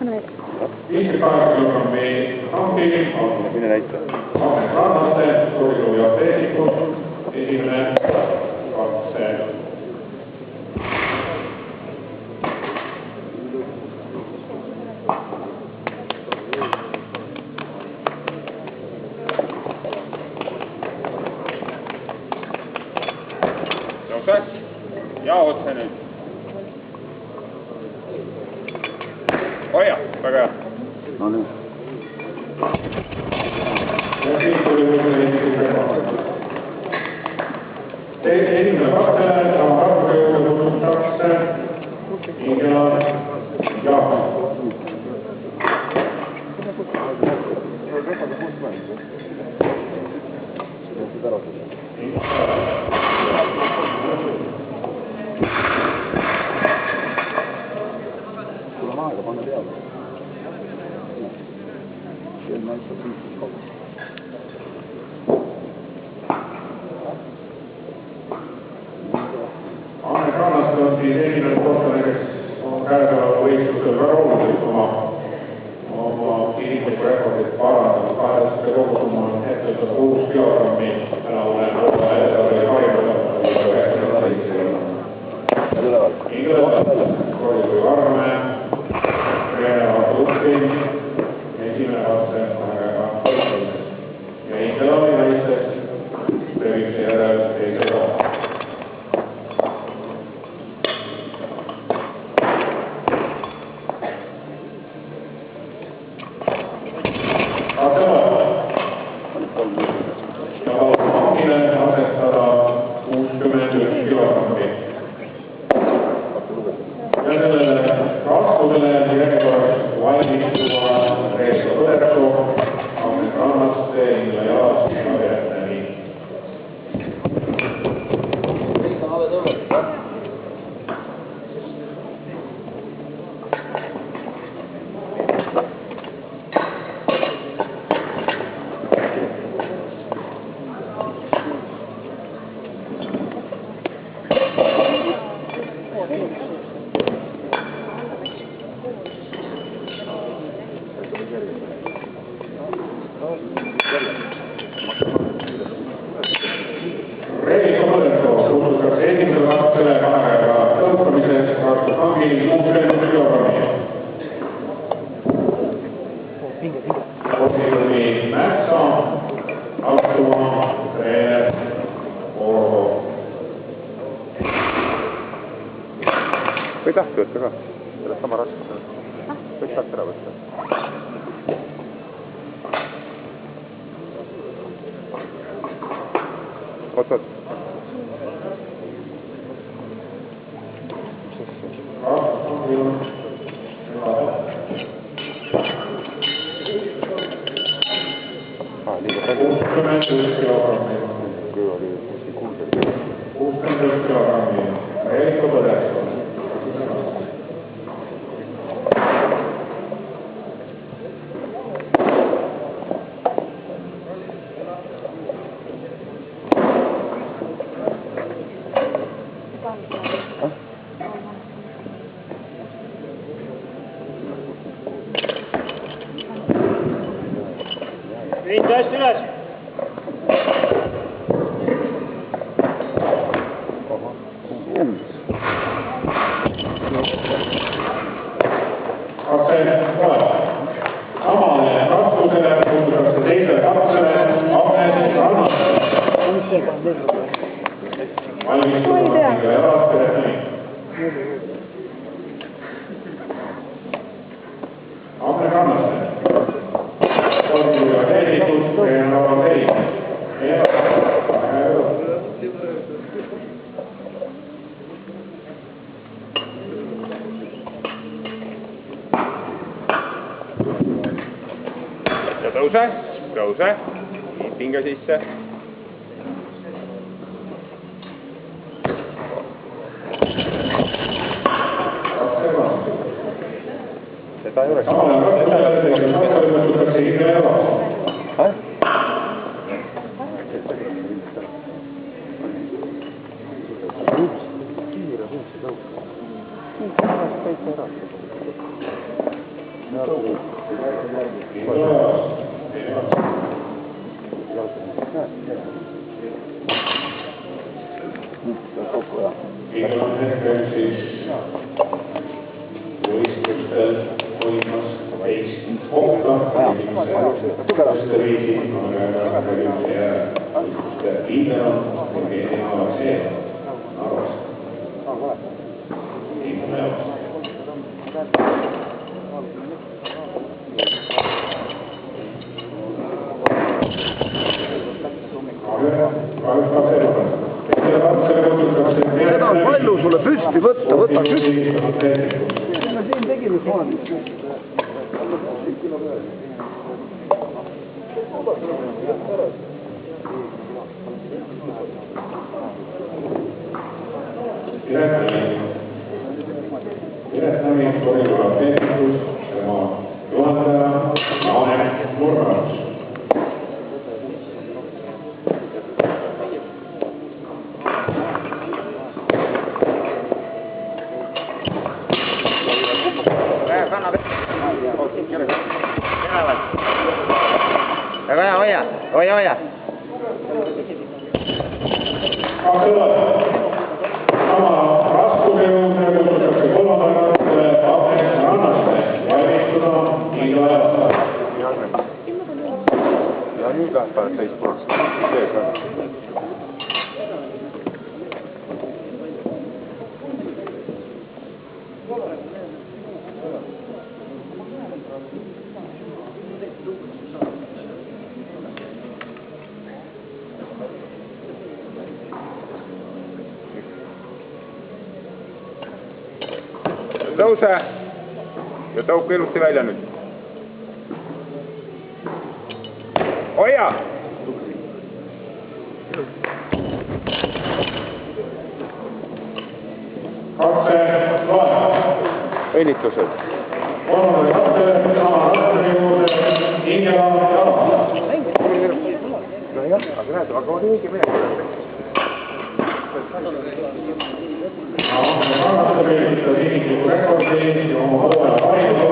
58 kilogrammi hangi, ametrannaste, Kurju ja Peesikud, esimene katse. Tõuse ja otse nüüd. Hoia, väga hea. No nii. Ja siis tuli võtta esimene katse, sama rahvuse juurde tutvustatakse Ingela Jaapan. Sulla on aega panna peale. See on näitab piisavalt kaua. Ameerikannast on siis esimene sportlane, kes on käesoleval võistlusel väga oluliselt oma isiklikku rekordit parandanud. 200 kogusumma on hetkel 6 kilogrammi. Täna olen olla edasi parimad. Kurju Varme, Reena Tutskin, esimene katse aega ja Ingela naistes levib seejärel teise koha. Ja hangile asetada 61 kilogrammi. Ja sellele raskusele direktor valmistua Reesko Põdersu, ameerikannaste Ingela Jalast ja Veretani. Reesko Põdersu tutvustas esimesel katsele kahega tõukamiseks Tartu hangil 61 kilogrammi. Otsi tuli Mätsa, astuma treener Orgo. Või tahti võtta ka? Sellest sama raskusele. Võiks tahti ära võtta. Oot. Liiga palju. 61 kilogrammi. Kui oli kuskil kuulda. 61 kilogrammi. Reesko Põdersu. Viin täiesti üles. Katse tuleb. Samale raskusele tutvustatakse teisele katsele ameerikannaste. Valmistua Ingela Jalast Veretani. Ameerikannaste. Kurju ja Peesikud, Reena ja tõuse, pinge sisse. Seda ei oleks. Meil on hetkel siis võistlustel toimas teist kohta, Österriigi on võistluste liider on Eugenia Aleksejeva Narvast. Seda on palju sulle püsti võtta, võta püsti. Sinna siin tegime saanud. Piret Nami koridora tehnikus, tema juhataja Jaane Murrans. Väga hea, hoia. Sama raskuse juurde kutsutakse kolmandale Agnes Rannaste valmistuna iga aasta. Ja nüüd läheb teist poolt. Tõuse ja tõuka ilusti välja nüüd. Hoia! Katse loe. Õnnitlused. Kolmanda katse sama raskuse juurde Ingela Jala. No jah, aga näed, aga on õige midagi. Rannaste peetud isikliku rekordi ja oma hooaja parimat